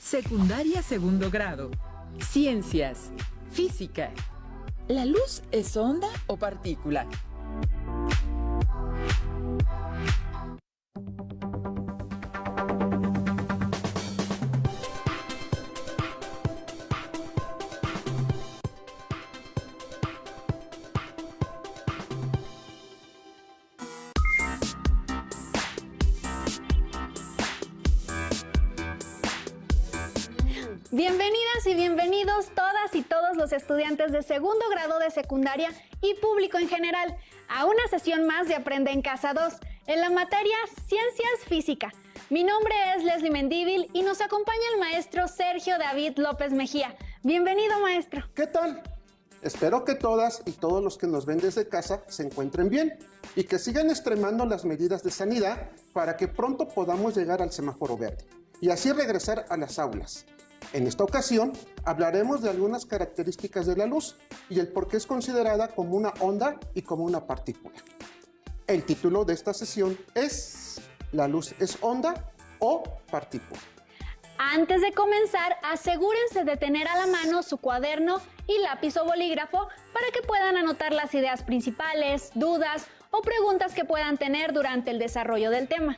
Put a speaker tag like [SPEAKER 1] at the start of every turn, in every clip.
[SPEAKER 1] Secundaria segundo grado. Ciencias. Física. ¿La luz es onda o partícula?
[SPEAKER 2] Bienvenidas y bienvenidos todas y todos los estudiantes de segundo grado de secundaria y público en general a una sesión más de Aprende en Casa 2 en la materia Ciencias Física. Mi nombre es Leslie Mendívil y nos acompaña el maestro Sergio David López Mejía. Bienvenido, maestro.
[SPEAKER 3] ¿Qué tal? Espero que todas y todos los que nos ven desde casa se encuentren bien y que sigan extremando las medidas de sanidad para que pronto podamos llegar al semáforo verde y así regresar a las aulas. En esta ocasión hablaremos de algunas características de la luz y el por qué es considerada como una onda y como una partícula. El título de esta sesión es ¿La luz es onda o partícula?
[SPEAKER 2] Antes de comenzar, asegúrense de tener a la mano su cuaderno y lápiz o bolígrafo para que puedan anotar las ideas principales, dudas o preguntas que puedan tener durante el desarrollo del tema.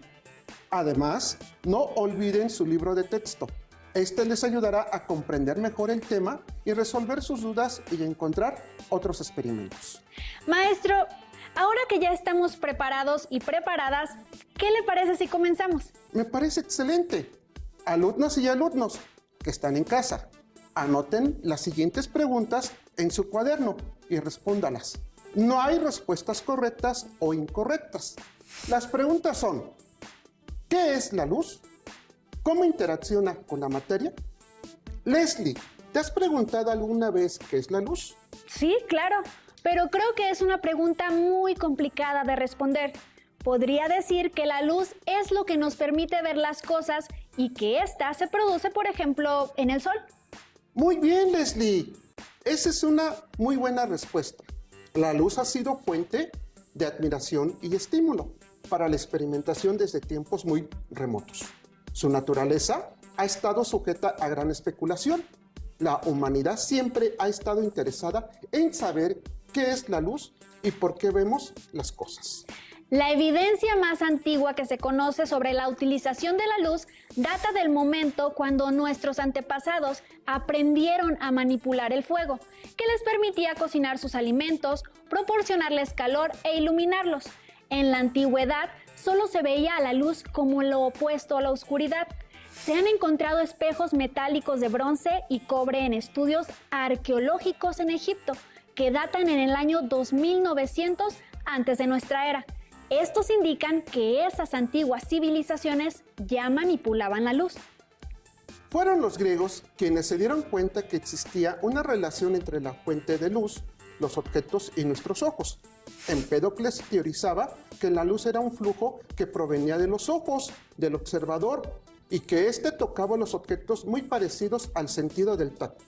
[SPEAKER 3] Además, no olviden su libro de texto. Este les ayudará a comprender mejor el tema y resolver sus dudas y encontrar otros experimentos.
[SPEAKER 2] Maestro, ahora que ya estamos preparados y preparadas, ¿qué le parece si comenzamos?
[SPEAKER 3] Me parece excelente. Alumnas y alumnos que están en casa, anoten las siguientes preguntas en su cuaderno y respóndalas. No hay respuestas correctas o incorrectas. Las preguntas son: ¿qué es la luz? ¿Cómo interacciona con la materia? Leslie, ¿te has preguntado alguna vez qué es la luz?
[SPEAKER 2] Sí, claro, pero creo que es una pregunta muy complicada de responder. Podría decir que la luz es lo que nos permite ver las cosas y que ésta se produce, por ejemplo, en el sol.
[SPEAKER 3] Muy bien, Leslie. Esa es una muy buena respuesta. La luz ha sido fuente de admiración y estímulo para la experimentación desde tiempos muy remotos. Su naturaleza ha estado sujeta a gran especulación. La humanidad siempre ha estado interesada en saber qué es la luz y por qué vemos las cosas.
[SPEAKER 2] La evidencia más antigua que se conoce sobre la utilización de la luz data del momento cuando nuestros antepasados aprendieron a manipular el fuego, que les permitía cocinar sus alimentos, proporcionarles calor e iluminarlos. En la antigüedad solo se veía a la luz como lo opuesto a la oscuridad. Se han encontrado espejos metálicos de bronce y cobre en estudios arqueológicos en Egipto, que datan en el año 2900 antes de nuestra era. Estos indican que esas antiguas civilizaciones ya manipulaban la luz.
[SPEAKER 3] Fueron los griegos quienes se dieron cuenta que existía una relación entre la fuente de luz, los objetos y nuestros ojos. Empédocles teorizaba que la luz era un flujo que provenía de los ojos del observador y que éste tocaba los objetos muy parecidos al sentido del tacto.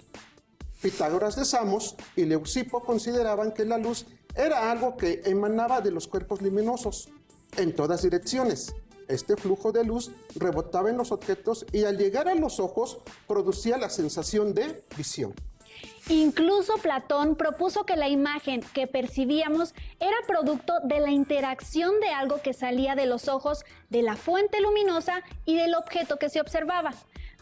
[SPEAKER 3] Pitágoras de Samos y Leucipo consideraban que la luz era algo que emanaba de los cuerpos luminosos en todas direcciones. Este flujo de luz rebotaba en los objetos y al llegar a los ojos producía la sensación de visión.
[SPEAKER 2] Incluso Platón propuso que la imagen que percibíamos era producto de la interacción de algo que salía de los ojos, de la fuente luminosa y del objeto que se observaba.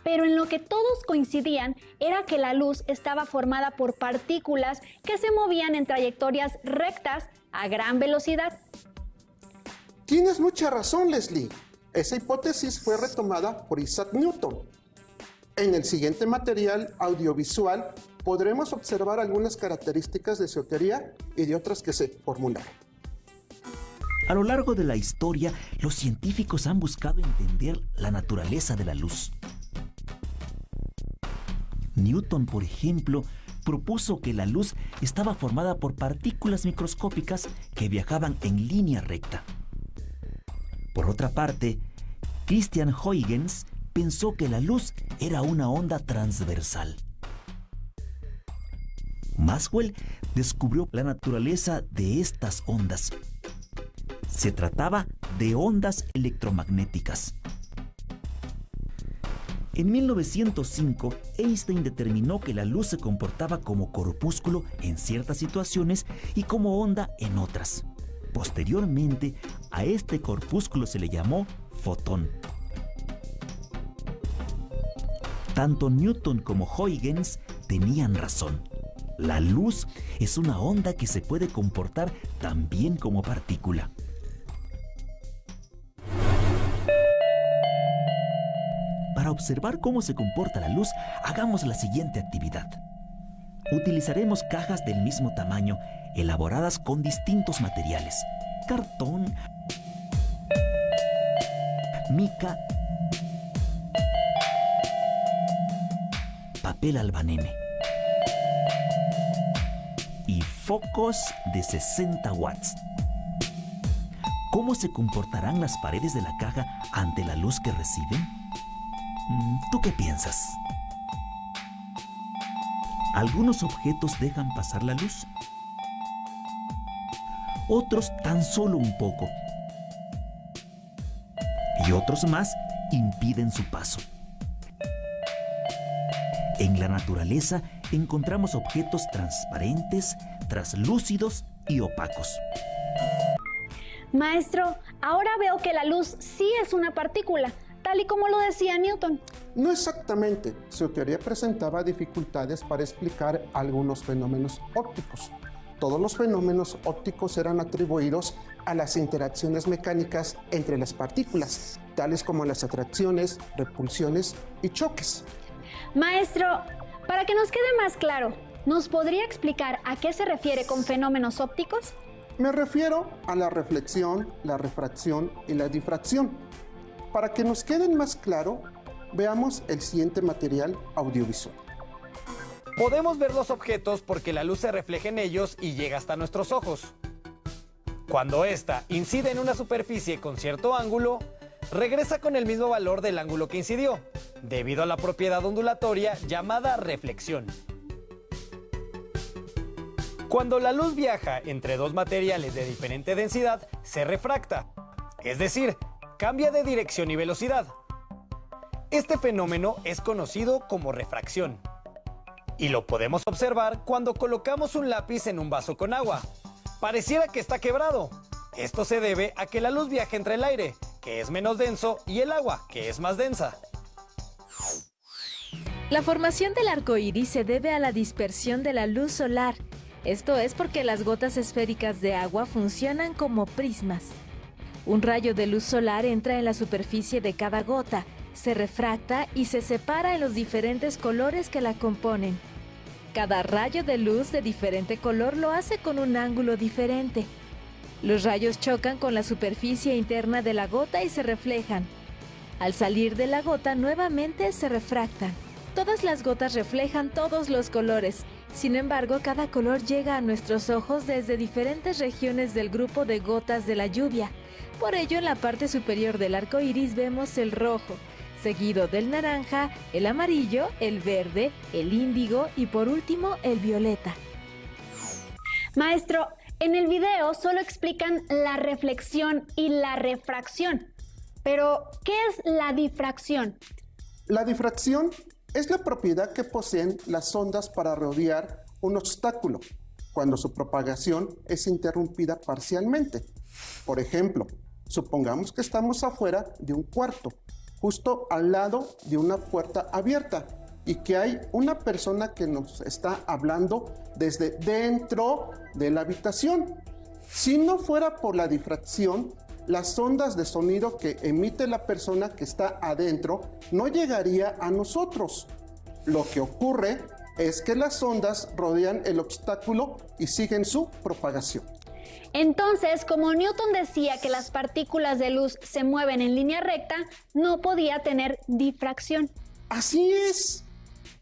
[SPEAKER 2] Pero en lo que todos coincidían era que la luz estaba formada por partículas que se movían en trayectorias rectas a gran velocidad.
[SPEAKER 3] Tienes mucha razón, Leslie. Esa hipótesis fue retomada por Isaac Newton. En el siguiente material audiovisual podremos observar algunas características de su teoría y de otras que se formularon.
[SPEAKER 4] A lo largo de la historia, los científicos han buscado entender la naturaleza de la luz. Newton, por ejemplo, propuso que la luz estaba formada por partículas microscópicas que viajaban en línea recta. Por otra parte, Christian Huygens pensó que la luz era una onda transversal. Maxwell descubrió la naturaleza de estas ondas. Se trataba de ondas electromagnéticas. En 1905, Einstein determinó que la luz se comportaba como corpúsculo en ciertas situaciones y como onda en otras. Posteriormente, a este corpúsculo se le llamó fotón. Tanto Newton como Huygens tenían razón. La luz es una onda que se puede comportar también como partícula. Para observar cómo se comporta la luz, hagamos la siguiente actividad. Utilizaremos cajas del mismo tamaño, elaboradas con distintos materiales: cartón, mica, papel albanene y focos de 60 watts. ¿Cómo se comportarán las paredes de la caja ante la luz que reciben? ¿Tú qué piensas? Algunos objetos dejan pasar la luz, otros tan solo un poco, y otros más impiden su paso. En la naturaleza encontramos objetos transparentes, translúcidos y opacos.
[SPEAKER 2] Maestro, ahora veo que la luz sí es una partícula, tal y como lo decía Newton.
[SPEAKER 3] No exactamente. Su teoría presentaba dificultades para explicar algunos fenómenos ópticos. Todos los fenómenos ópticos eran atribuidos a las interacciones mecánicas entre las partículas, tales como las atracciones, repulsiones y choques.
[SPEAKER 2] Maestro, para que nos quede más claro, ¿nos podría explicar a qué se refiere con fenómenos ópticos?
[SPEAKER 3] Me refiero a la reflexión, la refracción y la difracción. Para que nos queden más claro, veamos el siguiente material audiovisual.
[SPEAKER 5] Podemos ver los objetos porque la luz se refleja en ellos y llega hasta nuestros ojos. Cuando ésta incide en una superficie con cierto ángulo, regresa con el mismo valor del ángulo que incidió, debido a la propiedad ondulatoria llamada reflexión. Cuando la luz viaja entre dos materiales de diferente densidad, se refracta, es decir, cambia de dirección y velocidad. Este fenómeno es conocido como refracción. Y lo podemos observar cuando colocamos un lápiz en un vaso con agua. Pareciera que está quebrado. Esto se debe a que la luz viaja entre el aire, que es menos denso, y el agua, que es más densa.
[SPEAKER 6] La formación del arco iris se debe a la dispersión de la luz solar. Esto es porque las gotas esféricas de agua funcionan como prismas. Un rayo de luz solar entra en la superficie de cada gota, se refracta y se separa en los diferentes colores que la componen. Cada rayo de luz de diferente color lo hace con un ángulo diferente. Los rayos chocan con la superficie interna de la gota y se reflejan. Al salir de la gota nuevamente se refractan. Todas las gotas reflejan todos los colores. Sin embargo, cada color llega a nuestros ojos desde diferentes regiones del grupo de gotas de la lluvia. Por ello, en la parte superior del arco iris vemos el rojo, seguido del naranja, el amarillo, el verde, el índigo y por último el violeta.
[SPEAKER 2] Maestro, en el video solo explican la reflexión y la refracción. Pero, ¿qué es la difracción?
[SPEAKER 3] La difracción es la propiedad que poseen las ondas para rodear un obstáculo, cuando su propagación es interrumpida parcialmente. Por ejemplo, supongamos que estamos afuera de un cuarto, justo al lado de una puerta abierta, y que hay una persona que nos está hablando desde dentro de la habitación. Si no fuera por la difracción, las ondas de sonido que emite la persona que está adentro no llegaría a nosotros. Lo que ocurre es que las ondas rodean el obstáculo y siguen su propagación.
[SPEAKER 2] Entonces, como Newton decía que las partículas de luz se mueven en línea recta, no podía tener difracción.
[SPEAKER 3] Así es.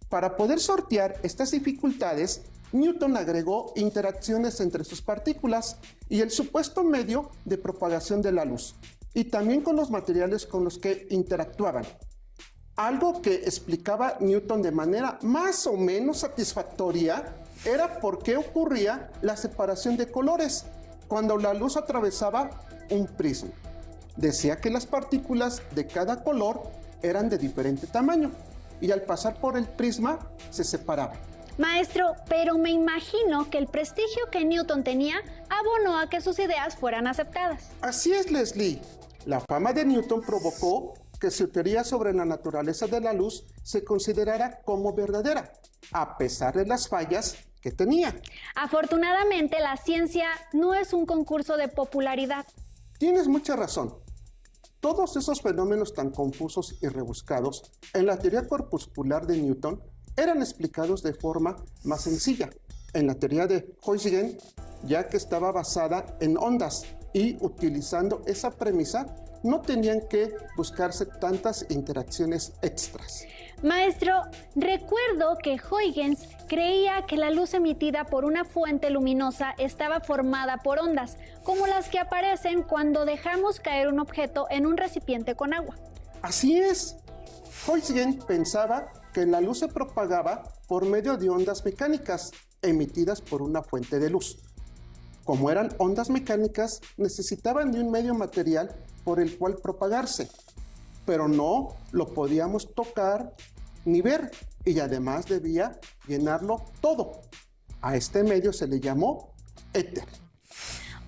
[SPEAKER 3] Para poder sortear estas dificultades, Newton agregó interacciones entre sus partículas y el supuesto medio de propagación de la luz, y también con los materiales con los que interactuaban. Algo que explicaba Newton de manera más o menos satisfactoria era por qué ocurría la separación de colores cuando la luz atravesaba un prisma. Decía que las partículas de cada color eran de diferente tamaño y al pasar por el prisma se separaban.
[SPEAKER 2] Maestro, pero me imagino que el prestigio que Newton tenía abonó a que sus ideas fueran aceptadas.
[SPEAKER 3] Así es, Leslie. La fama de Newton provocó que su teoría sobre la naturaleza de la luz se considerara como verdadera, a pesar de las fallas que tenía.
[SPEAKER 2] Afortunadamente, la ciencia no es un concurso de popularidad.
[SPEAKER 3] Tienes mucha razón. Todos esos fenómenos tan confusos y rebuscados en la teoría corpuscular de Newton eran explicados de forma más sencilla en la teoría de Huygens, ya que estaba basada en ondas y utilizando esa premisa no tenían que buscarse tantas interacciones extras.
[SPEAKER 2] Maestro, recuerdo que Huygens creía que la luz emitida por una fuente luminosa estaba formada por ondas, como las que aparecen cuando dejamos caer un objeto en un recipiente con agua.
[SPEAKER 3] Así es. Huygens pensaba que la luz se propagaba por medio de ondas mecánicas emitidas por una fuente de luz. Como eran ondas mecánicas, necesitaban de un medio material por el cual propagarse, pero no lo podíamos tocar ni ver y además debía llenarlo todo. A este medio se le llamó éter.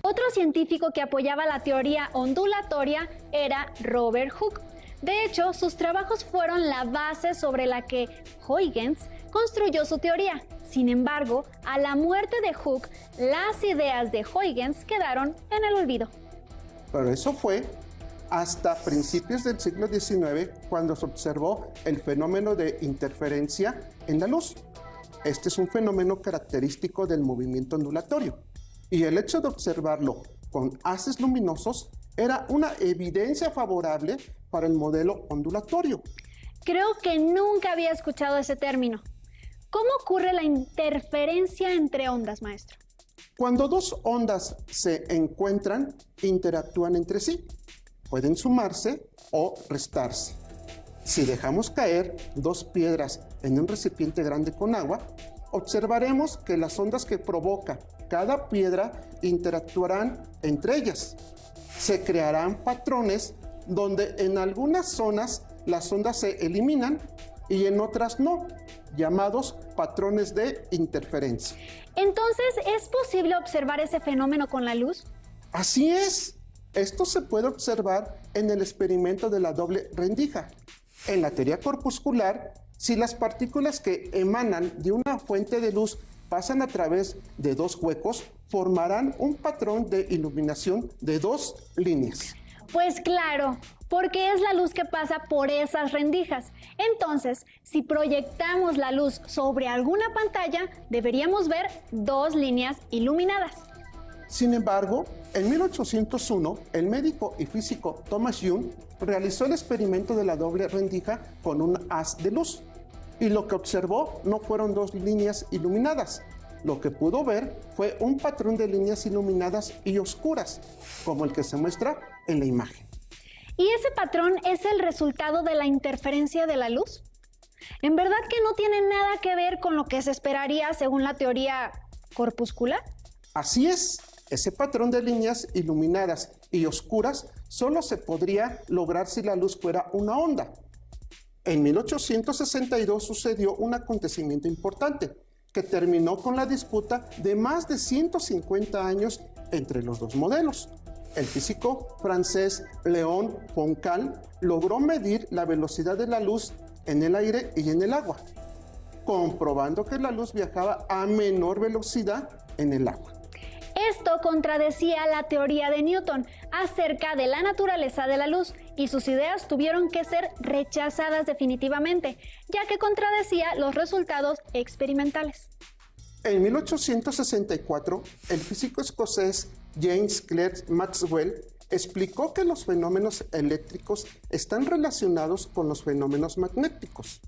[SPEAKER 2] Otro científico que apoyaba la teoría ondulatoria era Robert Hooke. De hecho, sus trabajos fueron la base sobre la que Huygens construyó su teoría. Sin embargo, a la muerte de Hooke, las ideas de Huygens quedaron en el olvido.
[SPEAKER 3] Pero eso fue hasta principios del siglo XIX cuando se observó el fenómeno de interferencia en la luz. Este es un fenómeno característico del movimiento ondulatorio y el hecho de observarlo con haces luminosos era una evidencia favorable para el modelo ondulatorio.
[SPEAKER 2] Creo que nunca había escuchado ese término. ¿Cómo ocurre la interferencia entre ondas, maestro?
[SPEAKER 3] Cuando dos ondas se encuentran, interactúan entre sí. Pueden sumarse o restarse. Si dejamos caer dos piedras en un recipiente grande con agua, observaremos que las ondas que provoca cada piedra interactuarán entre ellas. Se crearán patrones donde en algunas zonas las ondas se eliminan y en otras no, llamados patrones de interferencia.
[SPEAKER 2] Entonces, ¿es posible observar ese fenómeno con la luz?
[SPEAKER 3] Así es. Esto se puede observar en el experimento de la doble rendija. En la teoría corpuscular, si las partículas que emanan de una fuente de luz pasan a través de dos huecos, formarán un patrón de iluminación de dos líneas.
[SPEAKER 2] Pues claro, porque es la luz que pasa por esas rendijas. Entonces, si proyectamos la luz sobre alguna pantalla, deberíamos ver dos líneas iluminadas.
[SPEAKER 3] Sin embargo, en 1801, el médico y físico Thomas Young realizó el experimento de la doble rendija con un haz de luz. Y lo que observó no fueron dos líneas iluminadas. Lo que pudo ver fue un patrón de líneas iluminadas y oscuras, como el que se muestra en la imagen.
[SPEAKER 2] ¿Y ese patrón es el resultado de la interferencia de la luz? ¿En verdad que no tiene nada que ver con lo que se esperaría según la teoría corpuscular?
[SPEAKER 3] Así es. Ese patrón de líneas iluminadas y oscuras solo se podría lograr si la luz fuera una onda. En 1862 sucedió un acontecimiento importante que terminó con la disputa de más de 150 años entre los dos modelos. El físico francés Léon Foncal logró medir la velocidad de la luz en el aire y en el agua, comprobando que la luz viajaba a menor velocidad en el agua.
[SPEAKER 2] Esto contradecía la teoría de Newton acerca de la naturaleza de la luz y sus ideas tuvieron que ser rechazadas definitivamente, ya que contradecía los resultados experimentales.
[SPEAKER 3] En 1864, el físico escocés James Clerk Maxwell explicó que los fenómenos eléctricos están relacionados con los fenómenos magnéticos.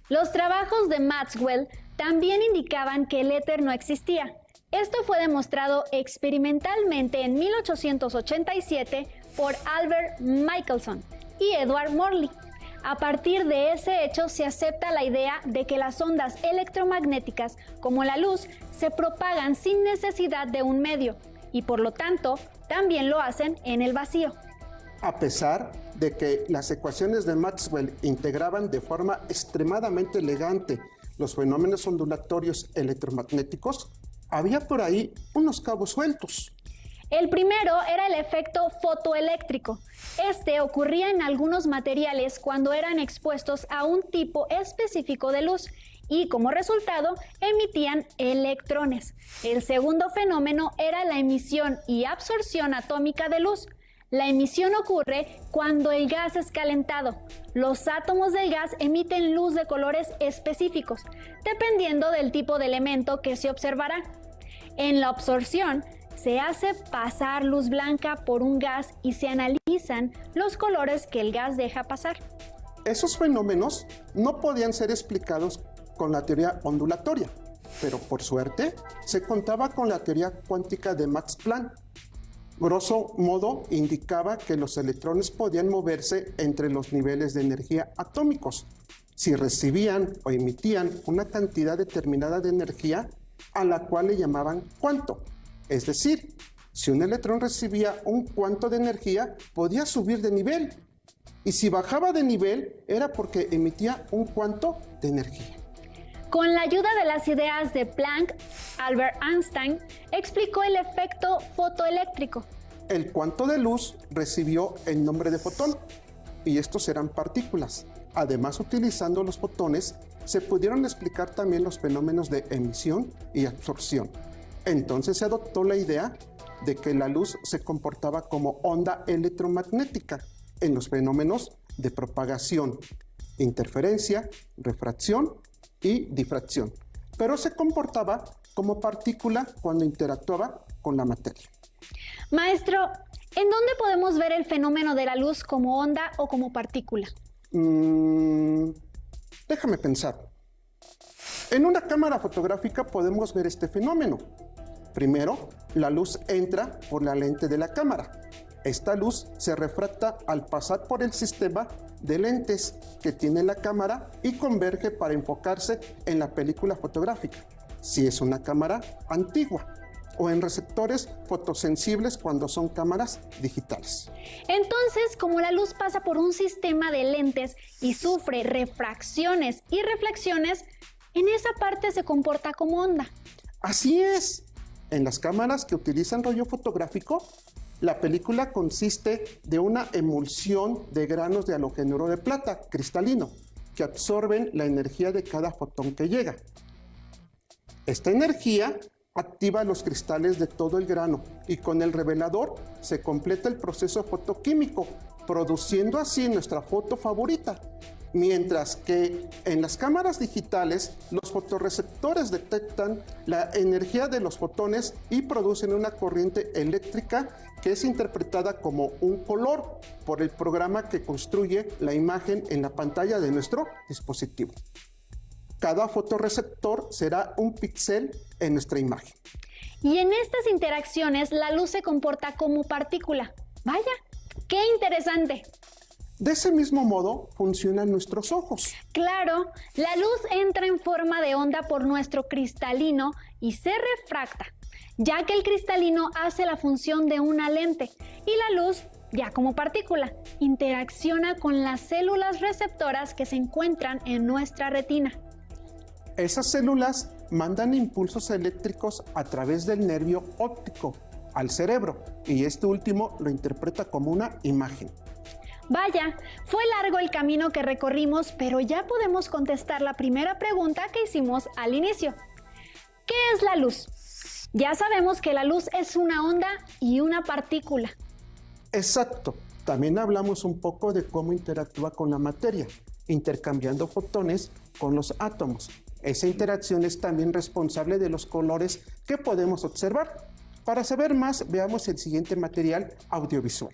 [SPEAKER 2] Los trabajos de Maxwell también indicaban que el éter no existía. Esto fue demostrado experimentalmente en 1887 por Albert Michelson y Edward Morley. A partir de ese hecho se acepta la idea de que las ondas electromagnéticas, como la luz, se propagan sin necesidad de un medio y por lo tanto también lo hacen en el vacío.
[SPEAKER 3] A pesar de que las ecuaciones de Maxwell integraban de forma extremadamente elegante los fenómenos ondulatorios electromagnéticos, había por ahí unos cabos sueltos.
[SPEAKER 2] El primero era el efecto fotoeléctrico. Este ocurría en algunos materiales cuando eran expuestos a un tipo específico de luz y como resultado emitían electrones. El segundo fenómeno era la emisión y absorción atómica de luz. La emisión ocurre cuando el gas es calentado. Los átomos del gas emiten luz de colores específicos, dependiendo del tipo de elemento que se observará. En la absorción, se hace pasar luz blanca por un gas y se analizan los colores que el gas deja pasar.
[SPEAKER 3] Esos fenómenos no podían ser explicados con la teoría ondulatoria, pero por suerte se contaba con la teoría cuántica de Max Planck. Grosso modo, indicaba que los electrones podían moverse entre los niveles de energía atómicos si recibían o emitían una cantidad determinada de energía a la cual le llamaban cuanto. Es decir, si un electrón recibía un cuanto de energía, podía subir de nivel. Y si bajaba de nivel, era porque emitía un cuanto de energía.
[SPEAKER 2] Con la ayuda de las ideas de Planck, Albert Einstein explicó el efecto fotoeléctrico.
[SPEAKER 3] El cuanto de luz recibió el nombre de fotón, y estos eran partículas. Además, utilizando los fotones, se pudieron explicar también los fenómenos de emisión y absorción. Entonces se adoptó la idea de que la luz se comportaba como onda electromagnética en los fenómenos de propagación, interferencia, refracción y difracción, pero se comportaba como partícula cuando interactuaba con la materia.
[SPEAKER 2] Maestro, ¿en dónde podemos ver el fenómeno de la luz como onda o como partícula?
[SPEAKER 3] Déjame pensar. En una cámara fotográfica podemos ver este fenómeno. Primero, la luz entra por la lente de la cámara. Esta luz se refracta al pasar por el sistema de lentes que tiene la cámara y converge para enfocarse en la película fotográfica, si es una cámara antigua, o en receptores fotosensibles cuando son cámaras digitales.
[SPEAKER 2] Entonces, como la luz pasa por un sistema de lentes y sufre refracciones y reflexiones, en esa parte se comporta como onda.
[SPEAKER 3] Así es. En las cámaras que utilizan rollo fotográfico, la película consiste de una emulsión de granos de halogénuro de plata cristalino que absorben la energía de cada fotón que llega. Esta energía activa los cristales de todo el grano y con el revelador se completa el proceso fotoquímico, produciendo así nuestra foto favorita. Mientras que en las cámaras digitales los fotorreceptores detectan la energía de los fotones y producen una corriente eléctrica que es interpretada como un color por el programa que construye la imagen en la pantalla de nuestro dispositivo. Cada fotorreceptor será un píxel en nuestra imagen.
[SPEAKER 2] Y en estas interacciones la luz se comporta como partícula. ¡Vaya! ¡Qué interesante!
[SPEAKER 3] De ese mismo modo funcionan nuestros ojos.
[SPEAKER 2] Claro, la luz entra en forma de onda por nuestro cristalino y se refracta, ya que el cristalino hace la función de una lente y la luz, ya como partícula, interacciona con las células receptoras que se encuentran en nuestra retina.
[SPEAKER 3] Esas células mandan impulsos eléctricos a través del nervio óptico al cerebro y este último lo interpreta como una imagen.
[SPEAKER 2] Vaya, fue largo el camino que recorrimos, pero ya podemos contestar la primera pregunta que hicimos al inicio. ¿Qué es la luz? Ya sabemos que la luz es una onda y una partícula.
[SPEAKER 3] Exacto. También hablamos un poco de cómo interactúa con la materia, intercambiando fotones con los átomos. Esa interacción es también responsable de los colores que podemos observar. Para saber más, veamos el siguiente material audiovisual.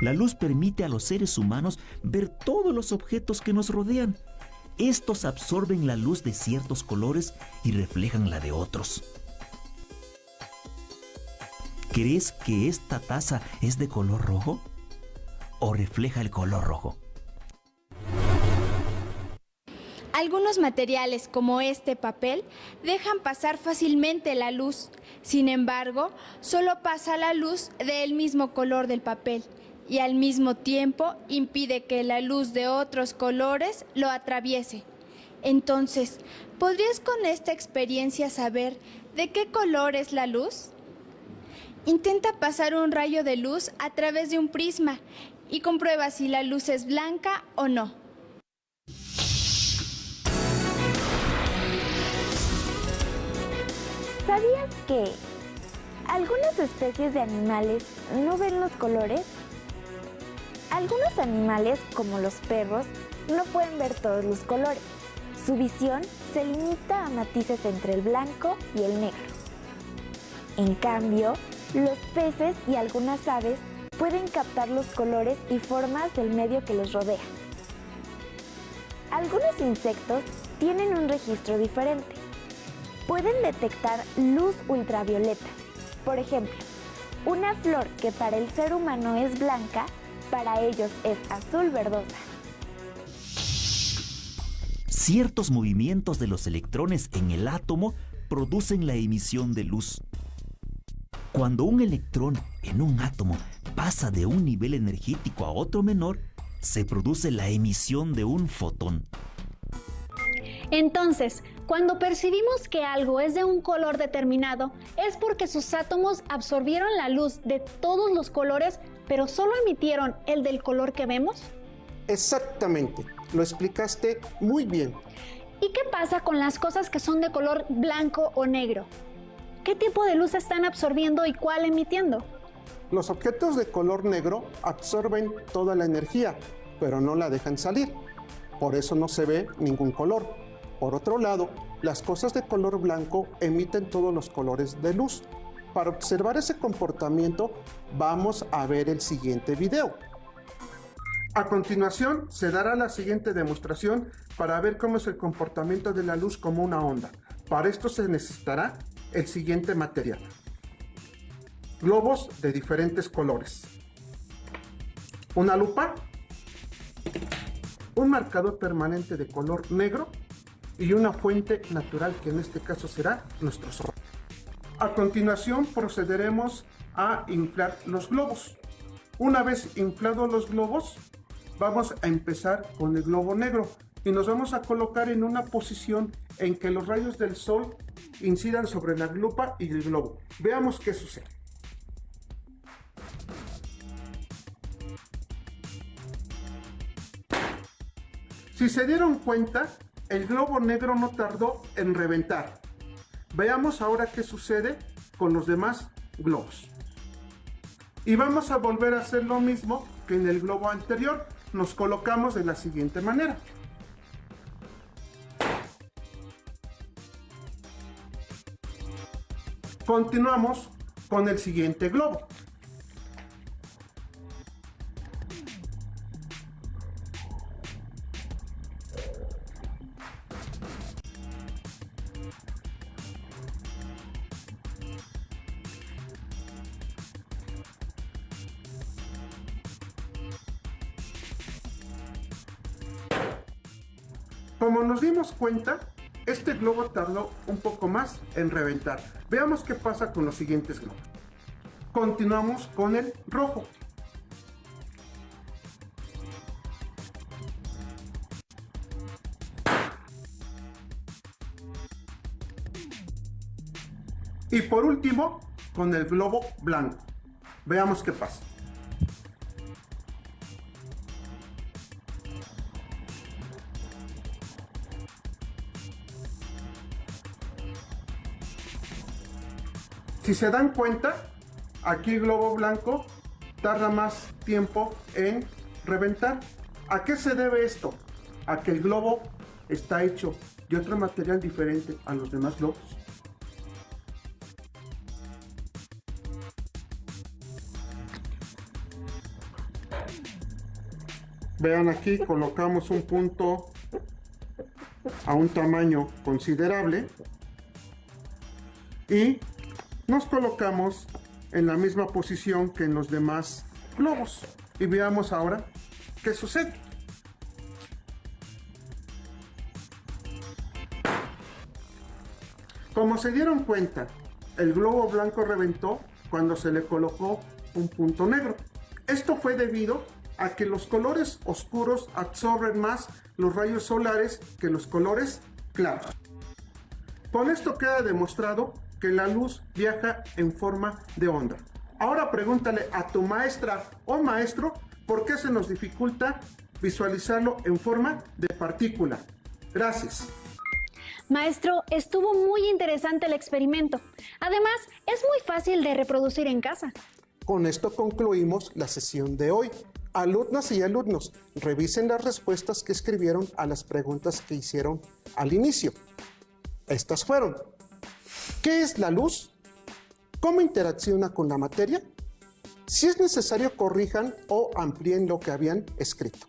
[SPEAKER 4] La luz permite a los seres humanos ver todos los objetos que nos rodean. Estos absorben la luz de ciertos colores y reflejan la de otros. ¿Crees que esta taza es de color rojo? ¿O refleja el color rojo?
[SPEAKER 7] Algunos materiales, como este papel, dejan pasar fácilmente la luz. Sin embargo, solo pasa la luz del mismo color del papel. y al mismo tiempo impide que la luz de otros colores lo atraviese. Entonces, ¿podrías con esta experiencia saber de qué color es la luz? Intenta pasar un rayo de luz a través de un prisma y comprueba si la luz es blanca o no.
[SPEAKER 8] ¿Sabías que algunas especies de animales no ven los colores? Algunos animales, como los perros, no pueden ver todos los colores. Su visión se limita a matices entre el blanco y el negro. En cambio, los peces y algunas aves pueden captar los colores y formas del medio que los rodea. Algunos insectos tienen un registro diferente. Pueden detectar luz ultravioleta. Por ejemplo, una flor que para el ser humano es blanca, para ellos es azul verdosa.
[SPEAKER 4] Ciertos movimientos de los electrones en el átomo producen la emisión de luz. Cuando un electrón en un átomo pasa de un nivel energético a otro menor, se produce la emisión de un fotón.
[SPEAKER 2] Entonces, cuando percibimos que algo es de un color determinado, es porque sus átomos absorbieron la luz de todos los colores, pero solo emitieron el del color que vemos.
[SPEAKER 3] Exactamente, lo explicaste muy bien.
[SPEAKER 2] ¿Y qué pasa con las cosas que son de color blanco o negro? ¿Qué tipo de luz están absorbiendo y cuál emitiendo?
[SPEAKER 3] Los objetos de color negro absorben toda la energía, pero no la dejan salir. Por eso no se ve ningún color. Por otro lado, las cosas de color blanco emiten todos los colores de luz. Para observar ese comportamiento, vamos a ver el siguiente video. A continuación, se dará la siguiente demostración para ver cómo es el comportamiento de la luz como una onda. Para esto se necesitará el siguiente material. Globos de diferentes colores. Una lupa. Un marcador permanente de color negro. Y una fuente natural que en este caso será nuestro sol. A continuación procederemos a inflar los globos. Una vez inflados los globos, vamos a empezar con el globo negro y nos vamos a colocar en una posición en que los rayos del sol incidan sobre la lupa y el globo. Veamos qué sucede. Si se dieron cuenta, el globo negro no tardó en reventar. Veamos ahora qué sucede con los demás globos. Y vamos a volver a hacer lo mismo que en el globo anterior. Nos colocamos de la siguiente manera. Continuamos con el siguiente globo. Como nos dimos cuenta, este globo tardó un poco más en reventar. Veamos qué pasa con los siguientes globos. Continuamos con el rojo. Y por último, con el globo blanco. Veamos qué pasa. Si se dan cuenta, aquí el globo blanco tarda más tiempo en reventar. ¿A qué se debe esto? A que el globo está hecho de otro material diferente a los demás globos. Vean aquí, colocamos un punto a un tamaño considerable y nos colocamos en la misma posición que en los demás globos y veamos ahora qué sucede. Como se dieron cuenta, el globo blanco reventó cuando se le colocó un punto negro. Esto fue debido a que los colores oscuros absorben más los rayos solares que los colores claros. Con esto queda demostrado que la luz viaja en forma de onda. Ahora pregúntale a tu maestra o maestro por qué se nos dificulta visualizarlo en forma de partícula. Gracias.
[SPEAKER 2] Maestro, estuvo muy interesante el experimento. Además, es muy fácil de reproducir en casa.
[SPEAKER 3] Con esto concluimos la sesión de hoy. Alumnas y alumnos, revisen las respuestas que escribieron a las preguntas que hicieron al inicio. Estas fueron: ¿qué es la luz? ¿Cómo interacciona con la materia? Si es necesario, corrijan o amplíen lo que habían escrito.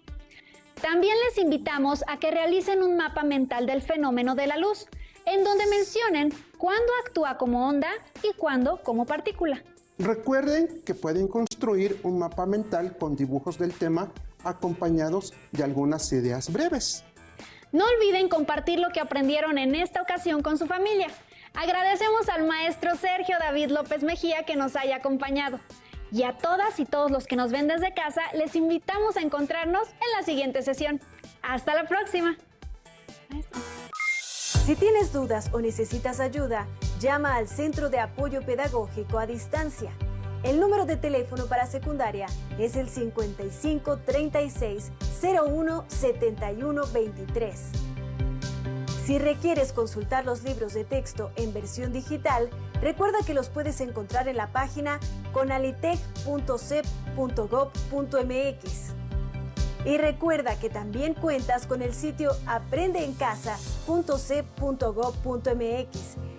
[SPEAKER 2] También les invitamos a que realicen un mapa mental del fenómeno de la luz, en donde mencionen cuándo actúa como onda y cuándo como partícula.
[SPEAKER 3] Recuerden que pueden construir un mapa mental con dibujos del tema acompañados de algunas ideas breves.
[SPEAKER 2] No olviden compartir lo que aprendieron en esta ocasión con su familia. Agradecemos al maestro Sergio David López Mejía que nos haya acompañado. Y a todas y todos los que nos ven desde casa, les invitamos a encontrarnos en la siguiente sesión. ¡Hasta la próxima!
[SPEAKER 9] Si tienes dudas o necesitas ayuda, llama al Centro de Apoyo Pedagógico a Distancia. El número de teléfono para secundaria es el 55 36 01 71 23. Si requieres consultar los libros de texto en versión digital, recuerda que los puedes encontrar en la página conalitec.cep.gov.mx. Y recuerda que también cuentas con el sitio aprendeencasa.cep.gov.mx,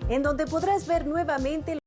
[SPEAKER 9] en donde podrás ver nuevamente